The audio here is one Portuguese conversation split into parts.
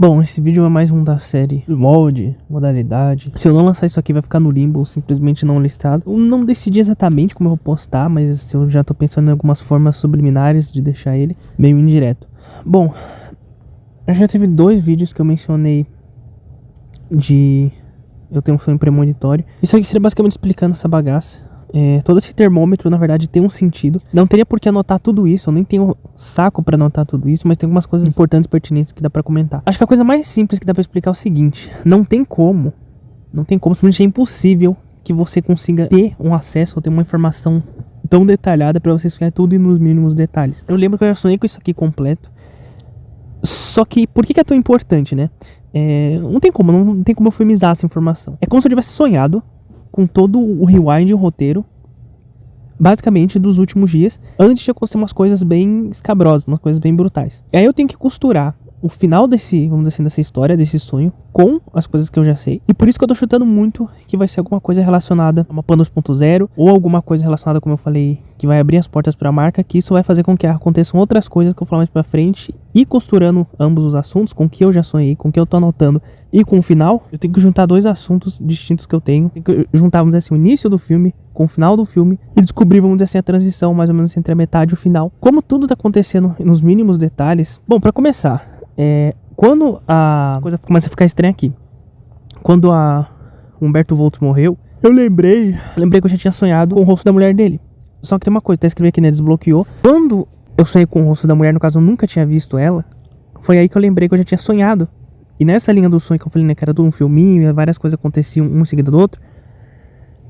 Bom, esse vídeo é mais um da série molde, modalidade. Se eu não lançar isso aqui vai ficar no limbo, simplesmente não listado. Eu não decidi exatamente como eu vou postar, mas eu já tô pensando em algumas formas subliminares de deixar ele meio indireto. Bom, já teve 2 vídeos que eu mencionei de eu tenho um sonho premonitório. Isso aqui seria basicamente explicando essa bagaça. Todo esse termômetro, na verdade, tem um sentido. Não teria por que anotar tudo isso. Eu nem tenho saco pra anotar tudo isso, mas tem algumas coisas importantes, pertinentes que dá pra comentar. Acho que a coisa mais simples que dá pra explicar é o seguinte: não tem como, simplesmente é impossível que você consiga ter um acesso ou ter uma informação tão detalhada pra você sonhar tudo e nos mínimos detalhes. Eu lembro que eu já sonhei com isso aqui completo. Só que, por que é tão importante, né? Não tem como eu filmizar essa informação. É como se eu tivesse sonhado com todo o rewind e o roteiro, basicamente, dos últimos dias, antes de acontecer umas coisas bem escabrosas, umas coisas bem brutais. E aí eu tenho que costurar o final dessa história, desse sonho, com as coisas que eu já sei. E por isso que eu tô chutando muito que vai ser alguma coisa relacionada a uma PAN 2.0, ou alguma coisa relacionada, como eu falei, que vai abrir as portas pra marca, que isso vai fazer com que aconteçam outras coisas que eu vou falar mais pra frente, e costurando ambos os assuntos, com o que eu já sonhei, com o que eu tô anotando, e com o final, eu tenho que juntar 2 assuntos distintos que eu tenho. Tenho que juntar, vamos dizer assim, o início do filme com o final do filme, e descobrir, vamos dizer assim, a transição, mais ou menos entre a metade e o final. Como tudo tá acontecendo nos mínimos detalhes. Bom, pra começar, quando a coisa começa a ficar estranha aqui, quando a Humberto Voltz morreu, eu lembrei que eu já tinha sonhado com o rosto da mulher dele. Só que tem uma coisa, tá escrito aqui, né, desbloqueou. Quando eu sonhei com o rosto da mulher, no caso eu nunca tinha visto ela, foi aí que eu lembrei que eu já tinha sonhado. E nessa linha do sonho que eu falei, né, que era tudo um filminho e várias coisas aconteciam um em seguida do outro,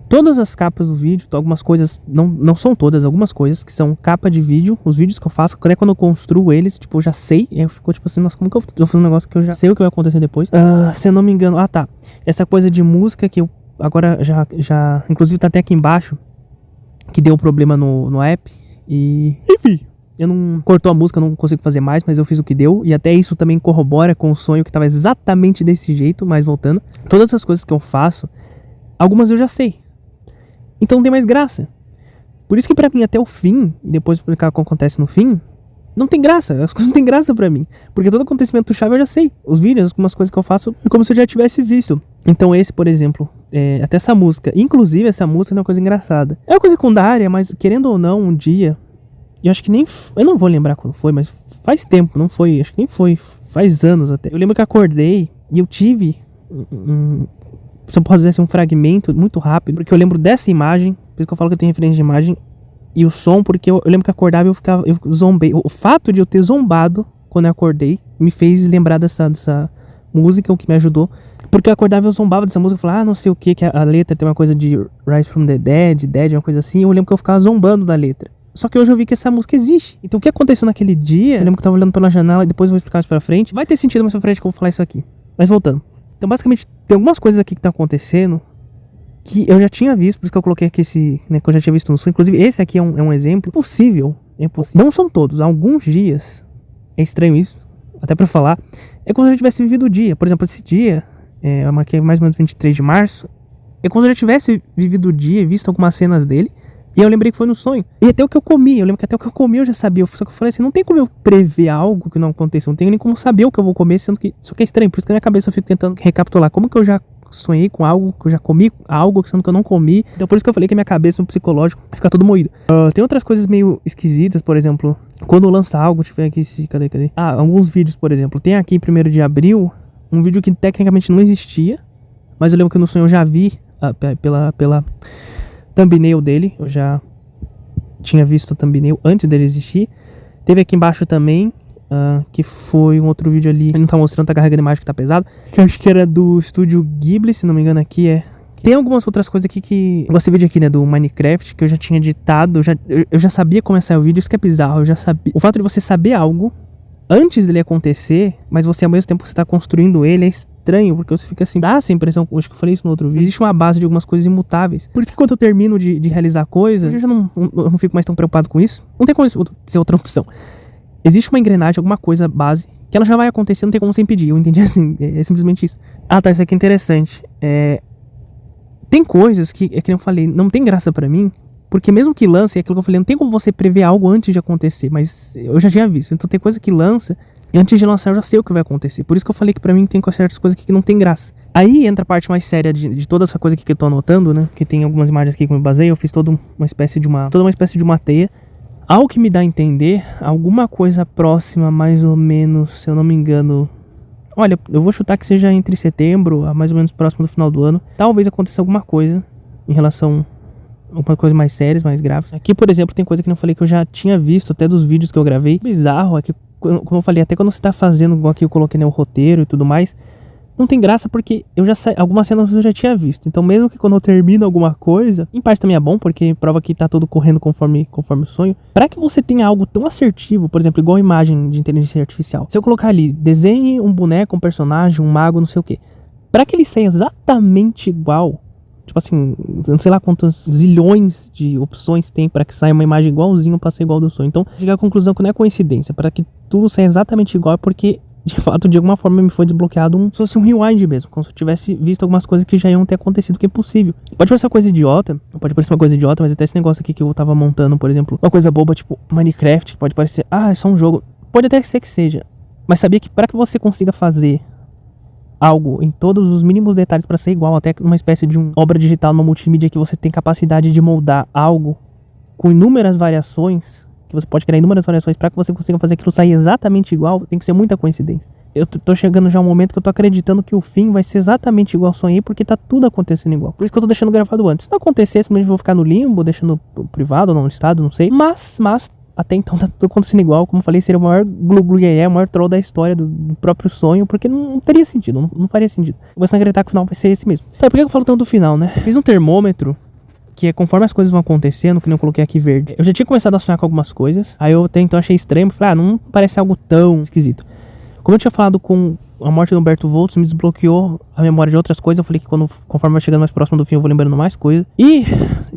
todas as capas do vídeo, algumas coisas, não são todas, algumas coisas que são capa de vídeo, os vídeos que eu faço, até quando eu construo eles, tipo, eu já sei, e aí eu fico tipo assim, nossa, como que eu tô fazendo um negócio que eu já sei o que vai acontecer depois? Se eu não me engano, tá, essa coisa de música que eu agora já inclusive tá até aqui embaixo, que deu problema no app, e enfim, eu não cortou a música, não consigo fazer mais, mas eu fiz o que deu, e até isso também corrobora com o sonho que tava exatamente desse jeito, mas voltando, todas as coisas que eu faço, algumas eu já sei. Então não tem mais graça. Por isso que pra mim até o fim, e depois explicar o que acontece no fim, não tem graça. As coisas não tem graça pra mim. Porque todo acontecimento chave eu já sei. Os vídeos, algumas coisas que eu faço, é como se eu já tivesse visto. Então esse, por exemplo, até essa música. Inclusive essa música é uma coisa engraçada. É uma coisa secundária, mas querendo ou não, um dia, eu acho que nem... Eu não vou lembrar quando foi, mas faz tempo, não foi? Acho que nem foi. Faz anos até. Eu lembro que acordei e eu tive se eu posso dizer assim, um fragmento muito rápido, porque eu lembro dessa imagem, por isso que eu falo que eu tenho referência de imagem, e o som, porque eu lembro que acordava e eu zombei. O fato de eu ter zombado quando eu acordei me fez lembrar dessa música, o que me ajudou, porque eu acordava e eu zombava dessa música, eu falava, não sei o que a letra tem uma coisa de Rise from the Dead, uma coisa assim, eu lembro que eu ficava zombando da letra. Só que hoje eu vi que essa música existe. Então o que aconteceu naquele dia, eu lembro que eu tava olhando pela janela, e depois eu vou explicar mais pra frente, vai ter sentido mais pra frente que eu vou falar isso aqui. Mas voltando. Então, basicamente, tem algumas coisas aqui que estão acontecendo que eu já tinha visto, por isso que eu coloquei aqui esse, né, que eu já tinha visto no sonho. Inclusive, esse aqui é um exemplo possível. É possível. Não são todos, há alguns dias, é estranho isso, até pra falar, é como se eu já tivesse vivido o dia. Por exemplo, esse dia, eu marquei mais ou menos 23 de março, é como se eu já tivesse vivido o dia e visto algumas cenas dele. E eu lembrei que foi no sonho. E até o que eu comi, eu lembro que até o que eu comi eu já sabia. Só que eu falei assim, não tem como eu prever algo que não aconteça. Não tem nem como saber o que eu vou comer, sendo que... Só que é estranho, por isso que na minha cabeça eu fico tentando recapitular. Como que eu já sonhei com algo, que eu já comi algo, sendo que eu não comi. Então por isso que eu falei que a minha cabeça, o psicológico, vai ficar todo moído. Tem outras coisas meio esquisitas, por exemplo, quando lança algo, deixa eu ver aqui, cadê? Alguns vídeos, por exemplo. Tem aqui, 1º de abril, um vídeo que tecnicamente não existia, mas eu lembro que no sonho eu já vi pela thumbnail dele, eu já tinha visto a thumbnail antes dele existir. Teve aqui embaixo também, que foi um outro vídeo ali, ele não tá mostrando, tá carregando imagem que tá pesado, que eu acho que era do estúdio Ghibli, se não me engano aqui Tem algumas outras coisas aqui que... Esse vídeo aqui, né, do Minecraft, que eu já tinha editado, eu já sabia como ia sair o vídeo, isso que é bizarro, eu já sabia. O fato de você saber algo antes dele acontecer, mas você ao mesmo tempo que você tá construindo ele, é estranho, porque você fica assim, dá essa impressão, acho que eu falei isso no outro vídeo, existe uma base de algumas coisas imutáveis. Por isso que quando eu termino de realizar coisas, eu já não fico mais tão preocupado com isso. Não tem como ser outra opção. Existe uma engrenagem, alguma coisa base, que ela já vai acontecer, não tem como você impedir. Eu entendi assim, é simplesmente isso. Tá, isso aqui é interessante. Tem coisas que nem eu falei, não tem graça pra mim, porque mesmo que lance, é aquilo que eu falei, não tem como você prever algo antes de acontecer, mas eu já tinha visto. Então tem coisa que lança E antes de lançar eu já sei o que vai acontecer. Por isso que eu falei que pra mim tem certas coisas aqui que não tem graça. Aí entra a parte mais séria de toda essa coisa aqui que eu tô anotando, né? Que tem algumas imagens aqui que eu me baseio. Eu fiz toda uma espécie de uma teia. Ao que me dá a entender, alguma coisa próxima, mais ou menos, se eu não me engano... Olha, eu vou chutar que seja entre setembro, a mais ou menos próximo do final do ano. Talvez aconteça alguma coisa em relação a alguma coisa mais sérias, mais graves. Aqui, por exemplo, tem coisa que eu falei que eu já tinha visto, até dos vídeos que eu gravei. Bizarro é que, como eu falei, até quando você tá fazendo, igual aqui eu coloquei, né, o roteiro e tudo mais... Não tem graça porque algumas cenas eu já tinha visto. Então mesmo que quando eu termino alguma coisa, em parte também é bom, porque prova que tá tudo correndo conforme o sonho. Pra que você tenha algo tão assertivo, por exemplo, igual a imagem de inteligência artificial. Se eu colocar ali, desenhe um boneco, um personagem, um mago, não sei o que. Pra que ele saia exatamente igual, tipo assim, não sei lá quantos zilhões de opções tem pra que saia uma imagem igualzinho pra ser igual do sonho. Então, chegar à conclusão que não é coincidência. Pra que tudo saia exatamente igual é porque... De fato, de alguma forma me foi desbloqueado se fosse um rewind mesmo, como se eu tivesse visto algumas coisas que já iam ter acontecido, que é possível. Pode parecer uma coisa idiota, mas até esse negócio aqui que eu tava montando, por exemplo, uma coisa boba, tipo Minecraft, pode parecer, é só um jogo. Pode até ser que seja, mas sabia que para que você consiga fazer algo em todos os mínimos detalhes para ser igual, até uma espécie de uma obra digital, uma multimídia que você tem capacidade de moldar algo com inúmeras variações, que você pode criar inúmeras variações para que você consiga fazer aquilo sair exatamente igual, tem que ser muita coincidência. Eu tô chegando já a um momento que eu tô acreditando que o fim vai ser exatamente igual ao sonhei, porque tá tudo acontecendo igual. Por isso que eu tô deixando gravado antes. Se não acontecer, simplesmente eu vou ficar no limbo, deixando privado ou não listado, não sei. Mas até então tá tudo acontecendo igual. Como eu falei, seria o maior glu-glu, o maior troll da história do próprio sonho, porque não teria sentido, não faria sentido. Eu vou acreditar que o final vai ser esse mesmo. Então, por que eu falo tanto do final, né? Fiz um termômetro que é conforme as coisas vão acontecendo, que nem eu coloquei aqui verde. Eu já tinha começado a sonhar com algumas coisas, aí eu até então achei estranho, falei, não parece algo tão esquisito. Como eu tinha falado com a morte do Humberto Voltz, me desbloqueou a memória de outras coisas. Eu falei que conforme vai chegando mais próximo do fim, eu vou lembrando mais coisas. E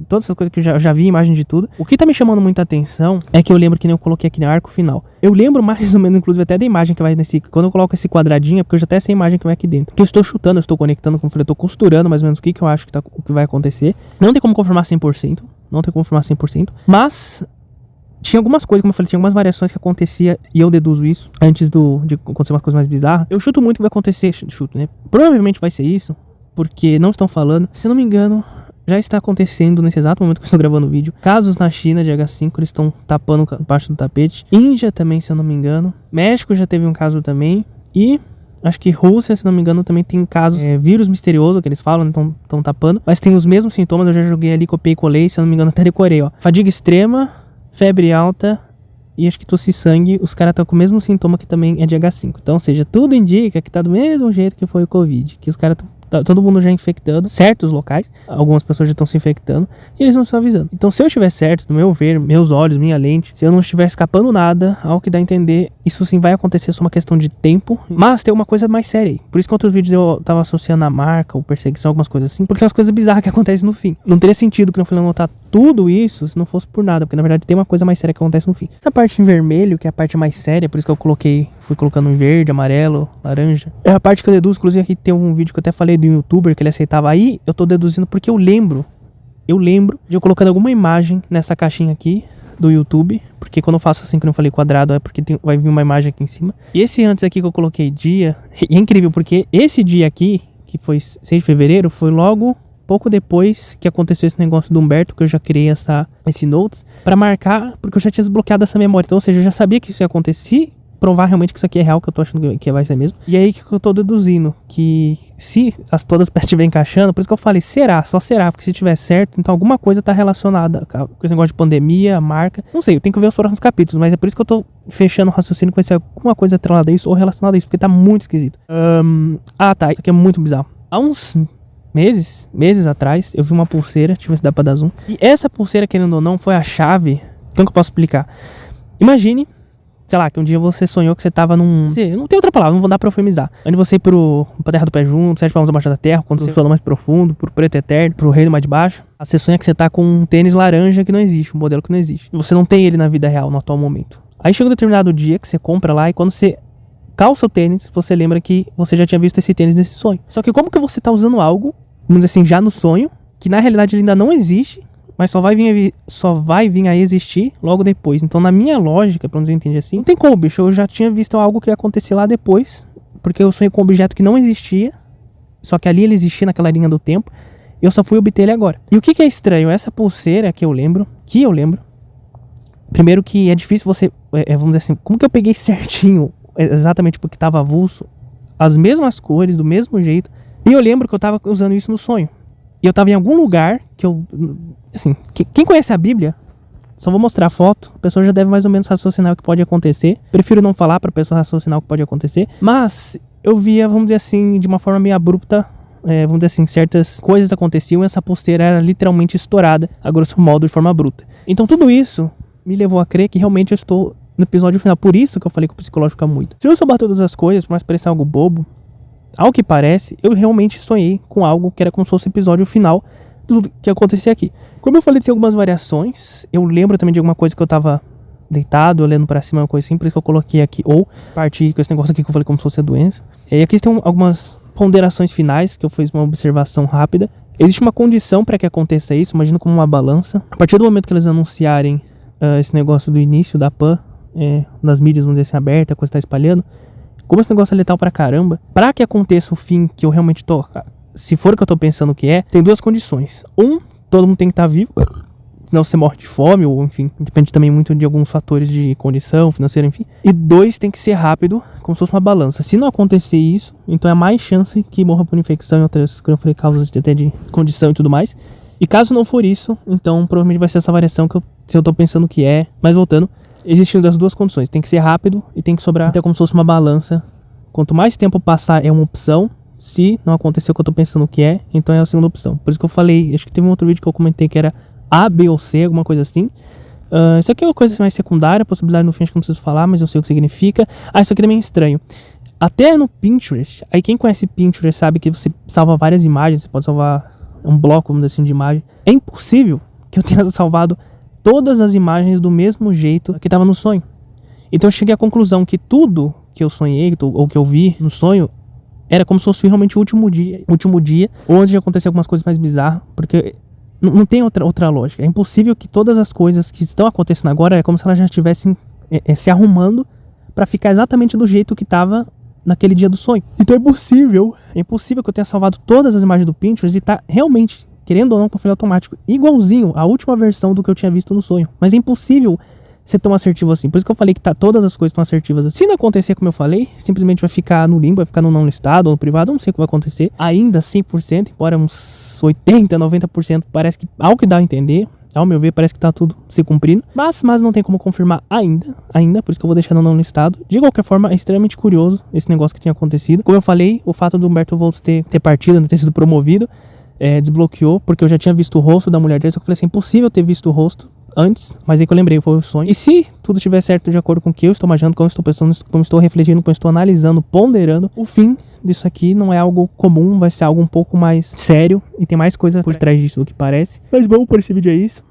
todas essas coisas que eu já vi, imagem de tudo. O que tá me chamando muita atenção é que eu lembro que nem eu coloquei aqui no arco final. Eu lembro mais ou menos, inclusive, até da imagem que vai nesse... Quando eu coloco esse quadradinho, é porque eu já tenho essa imagem que vai aqui dentro. Que eu estou chutando, eu estou conectando, como eu falei, eu estou costurando mais ou menos o que eu acho o que vai acontecer. Não tem como confirmar 100%. Não tem como confirmar 100%. Mas... tinha algumas coisas, como eu falei, tinha algumas variações que acontecia e eu deduzo isso antes de acontecer umas coisas mais bizarras. Eu chuto muito que vai acontecer, né? Provavelmente vai ser isso, porque não estão falando. Se não me engano, já está acontecendo nesse exato momento que eu estou gravando o vídeo. Casos na China de H5, eles estão tapando parte do tapete. Índia também, se eu não me engano. México já teve um caso também. E... acho que Rússia, se não me engano, também tem casos, vírus misterioso, que eles falam, estão tapando. Mas tem os mesmos sintomas, eu já joguei ali, copiei e colei, se eu não me engano, até decorei, ó. Fadiga extrema, febre alta e acho que tosse e sangue. Os caras estão com o mesmo sintoma que também é de H5. Então, ou seja, tudo indica que tá do mesmo jeito que foi o Covid. Que os caras todo mundo já infectando certos locais. Algumas pessoas já estão se infectando e eles não estão avisando. Então, se eu estiver certo, no meu ver, meus olhos, minha lente, se eu não estiver escapando nada, ao que dá a entender, isso sim vai acontecer, só uma questão de tempo. Mas tem uma coisa mais séria aí. Por isso que outros vídeos eu tava associando a marca ou perseguição, algumas coisas assim, porque tem umas coisas bizarras que acontecem no fim. Não teria sentido que eu falei anotar tudo isso se não fosse por nada, porque na verdade tem uma coisa mais séria que acontece no fim. Essa parte em vermelho, que é a parte mais séria, por isso que eu fui colocando em verde, amarelo, laranja, é a parte que eu deduzo. Inclusive aqui tem um vídeo que eu até falei do youtuber que ele aceitava. Aí eu tô deduzindo porque eu lembro de eu colocando alguma imagem nessa caixinha aqui do YouTube, porque quando eu faço assim, que eu não falei quadrado, é porque vai vir uma imagem aqui em cima. E esse antes aqui que eu coloquei dia, e é incrível porque esse dia aqui, que foi 6 de fevereiro, foi logo pouco depois que aconteceu esse negócio do Humberto, que eu já criei esse notes pra marcar, porque eu já tinha desbloqueado essa memória. Então, ou seja, eu já sabia que isso ia acontecer, provar realmente que isso aqui é real, que eu tô achando que vai ser mesmo. E aí que eu tô deduzindo que se todas as peças estiverem encaixando, por isso que eu falei, só será, porque se tiver certo, então alguma coisa tá relacionada com esse negócio de pandemia, marca, não sei, eu tenho que ver os próximos capítulos, mas é por isso que eu tô fechando o raciocínio com alguma coisa atrelada a isso ou relacionada a isso, porque tá muito esquisito. Tá, isso aqui é muito bizarro. Há uns meses atrás, eu vi uma pulseira, deixa eu ver se dá pra dar zoom, e essa pulseira, querendo ou não, foi a chave. Como que eu posso explicar? Imagine, sei lá, que um dia você sonhou que você tava não tem outra palavra, não vou dar pra eufemizar. Onde você ir pra terra do pé junto, 7 palmos abaixo da terra, quando o solo mais profundo, pro preto eterno, pro reino mais de baixo. Aí você sonha que você tá com um tênis laranja que não existe, um modelo que não existe. E você não tem ele na vida real, no atual momento. Aí chega um determinado dia que você compra lá e quando você calça o tênis, você lembra que você já tinha visto esse tênis nesse sonho. Só que como que você tá usando algo, vamos dizer assim, já no sonho, que na realidade ele ainda não existe, mas só vai vir a existir logo depois. Então, na minha lógica, pra não entender assim, não tem como, bicho. Eu já tinha visto algo que ia acontecer lá depois, porque eu sonhei com um objeto que não existia, só que ali ele existia naquela linha do tempo. Eu só fui obter ele agora. E o que é estranho? Essa pulseira que eu lembro, primeiro que é difícil você, vamos dizer assim, como que eu peguei certinho, exatamente porque tava avulso, as mesmas cores, do mesmo jeito. E eu lembro que eu tava usando isso no sonho. E eu tava em algum lugar que eu, assim, quem conhece a Bíblia, só vou mostrar a foto, a pessoa já deve mais ou menos raciocinar o que pode acontecer. Prefiro não falar pra pessoa raciocinar o que pode acontecer. Mas eu via, vamos dizer assim, de uma forma meio abrupta, vamos dizer assim, certas coisas aconteciam e essa pulseira era literalmente estourada, a grosso modo, de forma bruta. Então tudo isso me levou a crer que realmente eu estou no episódio final. Por isso que eu falei que o psicológico fica muito. Se eu souber todas as coisas, por mais parecer algo bobo, ao que parece, eu realmente sonhei com algo que era como se fosse o episódio final de tudo que acontecia aqui. Como eu falei, tem algumas variações. Eu lembro também de alguma coisa que eu tava deitado, olhando pra cima, uma coisa assim, por isso que eu coloquei aqui, ou parti com esse negócio aqui que eu falei como se fosse a doença. E aqui tem algumas ponderações finais, que eu fiz uma observação rápida. Existe uma condição para que aconteça isso, imagino como uma balança. A partir do momento que eles anunciarem esse negócio do início da PAN, nas mídias, vamos dizer assim, aberta, a coisa tá espalhando, como esse negócio é letal pra caramba, pra que aconteça o fim que eu realmente tô, se for o que eu tô pensando que tem duas condições. Todo mundo tem que estar vivo, senão você morre de fome, ou enfim, depende também muito de alguns fatores de condição financeira, enfim. E 2, tem que ser rápido, como se fosse uma balança. Se não acontecer isso, então é mais chance que morra por infecção e outras, como eu falei, causas até de condição e tudo mais. E caso não for isso, então provavelmente vai ser essa variação se eu tô pensando que mas voltando, existindo as duas condições, tem que ser rápido e tem que sobrar, até como se fosse uma balança. Quanto mais tempo passar é uma opção, se não acontecer o que eu tô pensando que então é a segunda opção. Por isso que eu falei, acho que teve um outro vídeo que eu comentei que era A, B ou C, alguma coisa assim. Isso aqui é uma coisa mais secundária, possibilidade no fim acho que não preciso falar, mas eu sei o que significa. Isso aqui também é estranho. Até no Pinterest, aí quem conhece Pinterest sabe que você salva várias imagens, você pode salvar um bloco, vamos dizer assim, de imagem. É impossível que eu tenha salvado todas as imagens do mesmo jeito que estava no sonho. Então eu cheguei à conclusão que tudo que eu sonhei, ou que eu vi no sonho, era como se fosse realmente o último dia, ou antes de acontecer algumas coisas mais bizarras, porque não tem outra lógica. É impossível que todas as coisas que estão acontecendo agora é como se elas já estivessem se arrumando para ficar exatamente do jeito que estava naquele dia do sonho. Então é impossível que eu tenha salvado todas as imagens do Pinterest e tá realmente, querendo ou não, com o filho automático, igualzinho à última versão do que eu tinha visto no sonho. Mas é impossível ser tão assertivo assim. Por isso que eu falei que todas as coisas estão assertivas assim. Se não acontecer como eu falei, simplesmente vai ficar no limbo, vai ficar no não listado ou no privado, eu não sei o que vai acontecer. Ainda 100%, embora uns 80, 90%, parece que, ao que dá a entender, ao meu ver, parece que tá tudo se cumprindo. Mas não tem como confirmar ainda, por isso que eu vou deixar no não listado. De qualquer forma, é extremamente curioso esse negócio que tinha acontecido. Como eu falei, o fato do Humberto Volz ter partido, ter sido promovido, desbloqueou, porque eu já tinha visto o rosto da mulher dele, só que eu falei assim, é impossível ter visto o rosto antes, mas aí que eu lembrei, foi o sonho. E se tudo estiver certo de acordo com o que eu estou imaginando, como eu estou pensando, como eu estou refletindo, como eu estou analisando, ponderando, o fim disso aqui não é algo comum, vai ser algo um pouco mais sério e tem mais coisa por trás disso do que parece. Mas bom, por esse vídeo é isso.